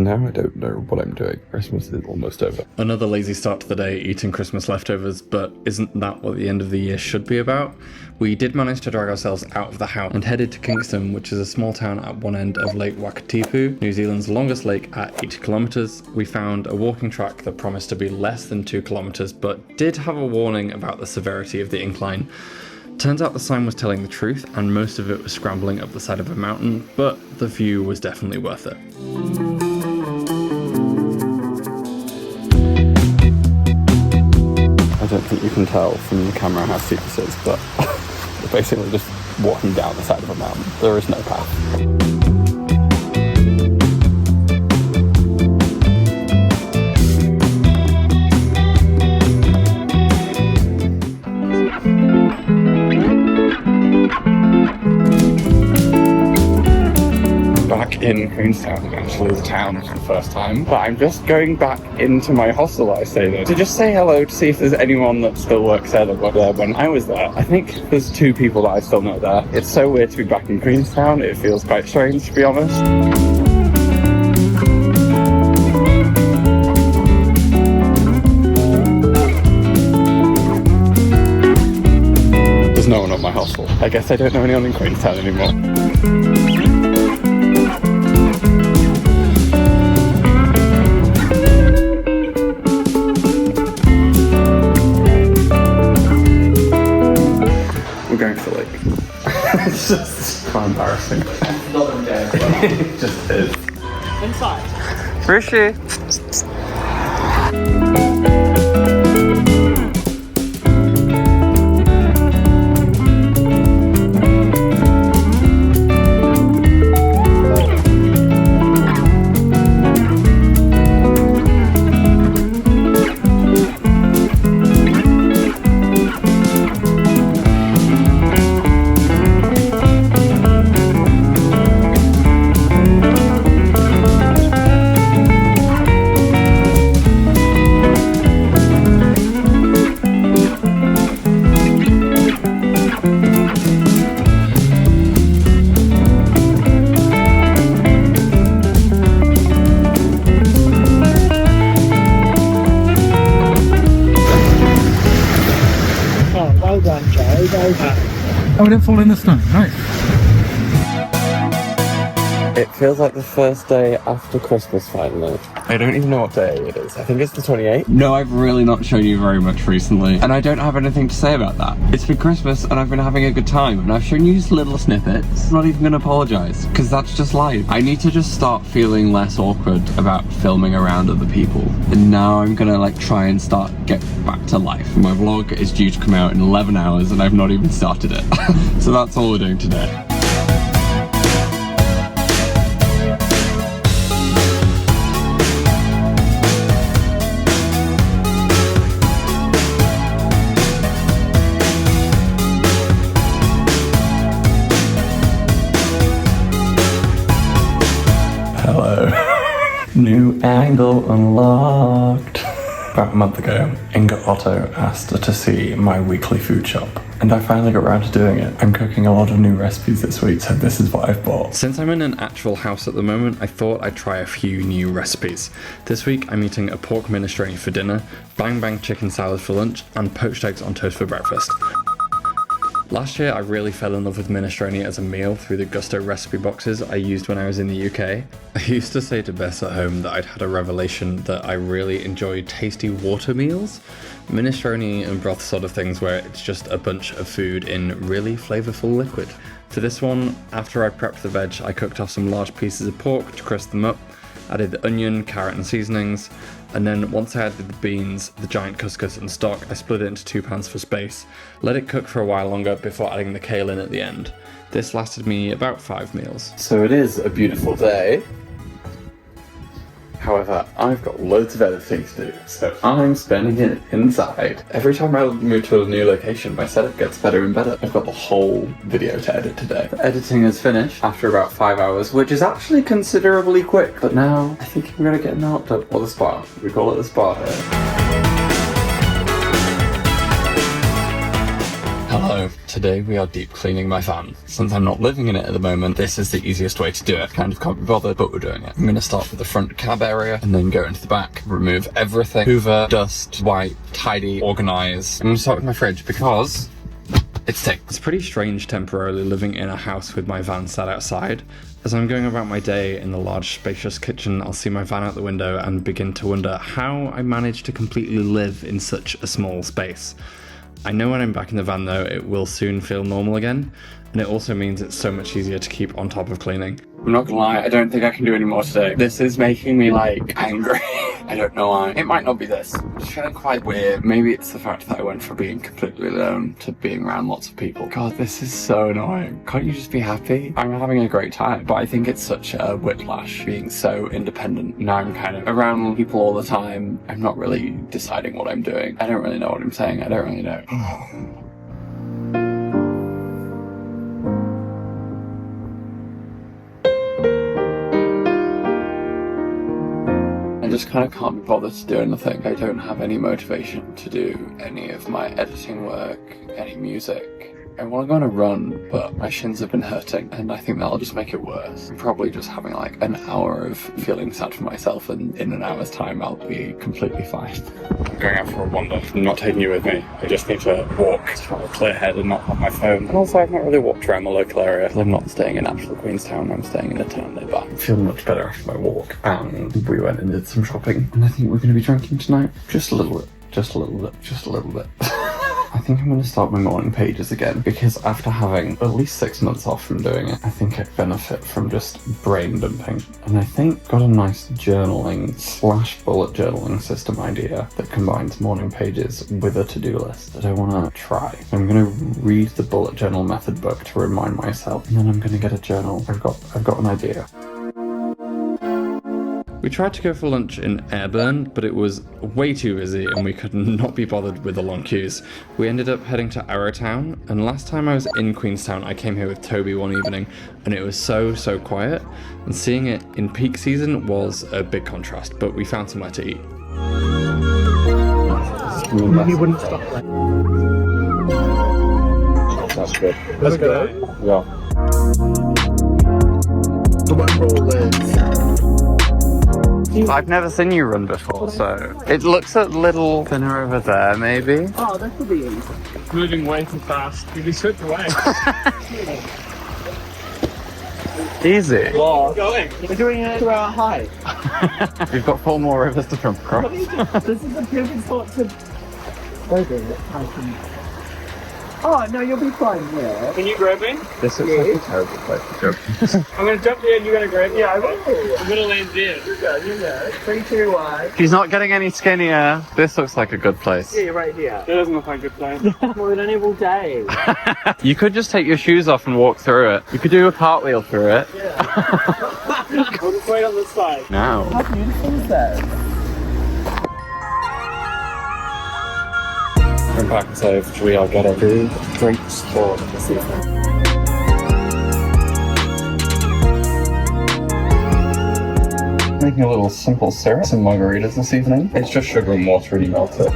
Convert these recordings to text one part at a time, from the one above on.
now I don't know what I'm doing. Christmas is almost over. Another lazy start to the day, eating Christmas leftovers, but isn't that what the end of the year should be about? We did manage to drag ourselves out of the house and headed to Queenstown, which is a small town at one end of Lake Wakatipu, New Zealand's longest lake at 80 kilometres. We found a walking track that promised to be less than 2 kilometres, but did have a warning about the severity of the incline. Turns out the sign was telling the truth, and most of it was scrambling up the side of a mountain, but the view was definitely worth it. I don't think you can tell from the camera how steep this is, but we're basically just walking down the side of a mountain. There is no path. In Queenstown, actually, the town for the first time, but I'm just going back into my hostel that I stayed in to just say hello, to see if there's anyone that still works there that was there when I was there. I think there's 2 people that I still know there. It's so weird to be back in Queenstown. It feels quite strange, to be honest. There's no one at my hostel. I guess I don't know anyone in Queenstown anymore. It's just so embarrassing. It just is. Inside. Rishi! Well done, Joe. Well done. Oh, it didn't fall in the snow. Nice. It feels like the first day after Christmas, finally. I don't even know what day it is. I think it's the 28th. No, I've really not shown you very much recently, and I don't have anything to say about that. It's been Christmas, and I've been having a good time, and I've shown you just little snippets. I'm not even gonna apologise, because that's just life. I need to just start feeling less awkward about filming around other people, and now I'm gonna try and get back to life. My vlog is due to come out in 11 hours, and I've not even started it. So that's all we're doing today. New angle unlocked. About a month ago, Inga Otto asked to see my weekly food shop, and I finally got around to doing it. I'm cooking a lot of new recipes this week, so this is what I've bought. Since I'm in an actual house at the moment, I thought I'd try a few new recipes. This week I'm eating a pork minestrone for dinner, bang bang chicken salad for lunch, and poached eggs on toast for breakfast. Last year I really fell in love with minestrone as a meal through the Gusto recipe boxes I used when I was in the UK. I used to say to Bess at home that I'd had a revelation that I really enjoy tasty water meals. Minestrone and broth sort of things where it's just a bunch of food in really flavourful liquid. For this one, after I prepped the veg, I cooked off some large pieces of pork to crisp them up, added the onion, carrot and seasonings, and then once I added the beans, the giant couscous and stock, I split it into 2 pans for space, let it cook for a while longer before adding the kale in at the end. This lasted me about 5 meals. So it is a beautiful day. However, I've got loads of editing to do, so I'm spending it inside. Every time I move to a new location, my setup gets better and better. I've got the whole video to edit today. The editing is finished after about 5 hours, which is actually considerably quick. But now, I think I'm gonna get an outdoor, or the spa. We call it the spa here. Hello, today we are deep cleaning my van. Since I'm not living in it at the moment, this is the easiest way to do it. Kind of can't be bothered, but we're doing it. I'm going to start with the front cab area and then go into the back, remove everything, hoover, dust, wipe, tidy, organise. I'm going to start with my fridge because it's thick. It's pretty strange temporarily living in a house with my van sat outside. As I'm going about my day in the large spacious kitchen, I'll see my van out the window and begin to wonder how I managed to completely live in such a small space. I know when I'm back in the van though, it will soon feel normal again, and it also means it's so much easier to keep on top of cleaning. I'm not gonna lie, I don't think I can do any more today. This is making me like angry. I don't know why. It might not be this. I'm just feeling quite weird. Maybe it's the fact that I went from being completely alone to being around lots of people. God, this is so annoying. Can't you just be happy? I'm having a great time, but I think it's such a whiplash being so independent. Now I'm kind of around people all the time. I'm not really deciding what I'm doing. I don't really know what I'm saying. I don't really know. I just kind of can't be bothered to do anything. I don't have any motivation to do any of my editing work, any music. I want to go on a run, but my shins have been hurting, and I think that'll just make it worse. I'm probably just having like an hour of feeling sad for myself, and in an hour's time I'll be completely fine. I'm going out for a wander. I'm not taking you with me. I just need to walk to have a clear head and not have my phone. And also I've not really walked around the local area. I'm not staying in actual Queenstown, I'm staying in a town nearby. I'm feeling much better after my walk, and we went and did some shopping. And I think we're going to be drinking tonight. Just a little bit. Just a little bit. Just a little bit. I think I'm going to start my morning pages again, because after having at least 6 months off from doing it, I think I benefit from just brain dumping. And I think got a nice journaling / bullet journaling system idea that combines morning pages with a to-do list that I want to try. So I'm going to read the bullet journal method book to remind myself, and then I'm going to get a journal. I've got an idea. We tried to go for lunch in Airburn, but it was way too busy and we could not be bothered with the long queues. We ended up heading to Arrowtown, and last time I was in Queenstown I came here with Toby one evening and it was so quiet, and seeing it in peak season was a big contrast, but we found somewhere to eat. He wouldn't stop like That's good. That's good. Yeah. The one roll is. I've never seen you run before, so it looks a little thinner over there, maybe. Oh, that could be easy. Moving way too fast. You'd be swept away. Easy. Wow. Going. We're doing it to our height. We've got 4 more rivers to jump across. This is a perfect spot to. Oh, no, you'll be fine here. Can you grab me? This looks like a terrible place to jump. I'm going to jump there and you're going to grab me. Yeah, I will. I'm going to land there. You go. 3, 2, 1. She's not getting any skinnier. This looks like a good place. Yeah, you're right here. It doesn't look like a good place. Well, we don't have all day. You could just take your shoes off and walk through it. You could do a cartwheel through it. Yeah. We'll just wait on this side. Now. How beautiful is that? From back and safe, we are getting drinks for this evening. Making a little simple syrup, some margaritas this evening. It's just sugar and water and you melt it.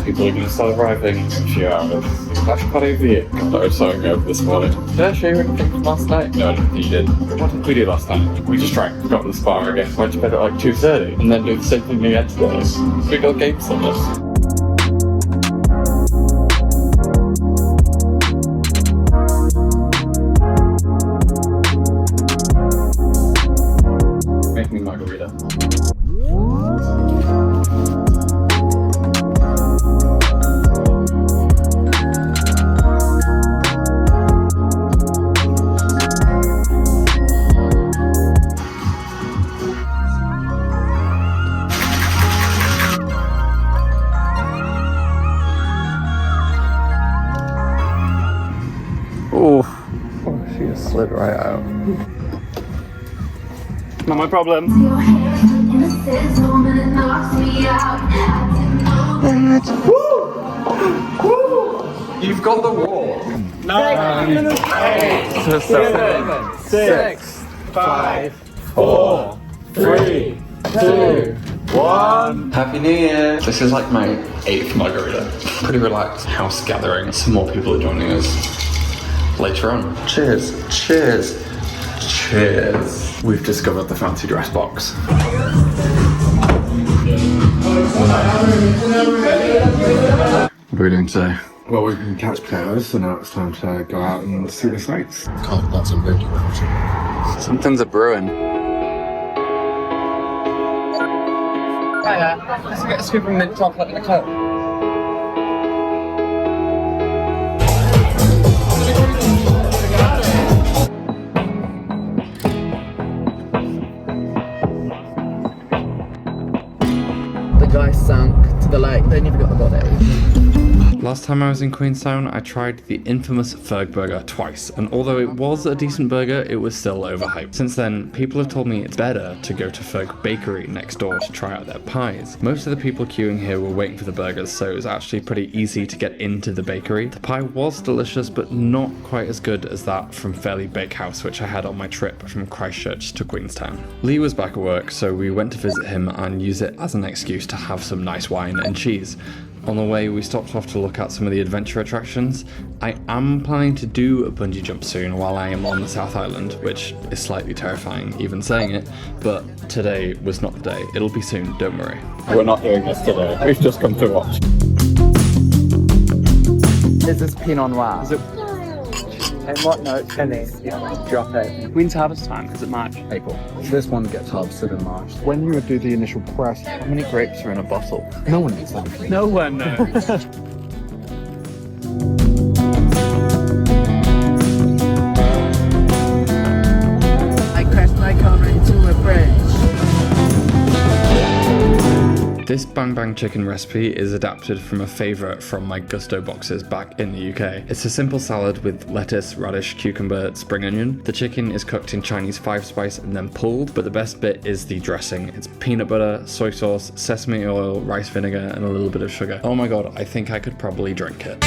People are going to start arriving in a few hours. Flash party over here. God, I was so hungover this morning. Did I show you anything from last night? No, I don't think you did. What did we do last night? We just drank, got to the spa again, went to bed at like 2:30, and then do the same thing again today. We got games on this. Make me margarita. Oh, she just slid right out. Not my problem. You've got the wall. 9, 8, 7, 6, 5, 4, 3, 2, 1. Happy New Year. This is like my 8th margarita. Pretty relaxed house gathering. Some more people are joining us later on. Cheers, cheers, cheers. We've discovered the fancy dress box. What are we doing today? Well, we've been couch potatoes, so now it's time to go out and see the sights. God, that's a really good. Something's a brewing. Hiya, let's get a scoop of mint chocolate and a Coke. The guy sank to the lake. They never got the body. Last time I was in Queenstown, I tried the infamous Ferg burger twice, and although it was a decent burger, it was still overhyped. Since then, people have told me it's better to go to Ferg Bakery next door to try out their pies. Most of the people queuing here were waiting for the burgers, so it was actually pretty easy to get into the bakery. The pie was delicious, but not quite as good as that from Fairley Bakehouse, which I had on my trip from Christchurch to Queenstown. Lee was back at work, so we went to visit him and use it as an excuse to have some nice wine and cheese. On the way, we stopped off to look at some of the adventure attractions. I am planning to do a bungee jump soon while I am on the South Island, which is slightly terrifying even saying it, but today was not the day. It'll be soon, don't worry. We're not doing this today. We've just come to watch. Is this Pinot Noir? Is it? And what note can they drop it? When's harvest time? Is it March? April. This one gets harvested in March. When you would do the initial press, How many grapes are in a bottle? no one knows that. No one knows. I crashed my car into a bridge. This Bang Bang chicken recipe is adapted from a favourite from my Gusto boxes back in the UK. It's a simple salad with lettuce, radish, cucumber, spring onion. The chicken is cooked in Chinese 5-spice and then pulled, but the best bit is the dressing. It's peanut butter, soy sauce, sesame oil, rice vinegar, and a little bit of sugar. Oh my god, I think I could probably drink it.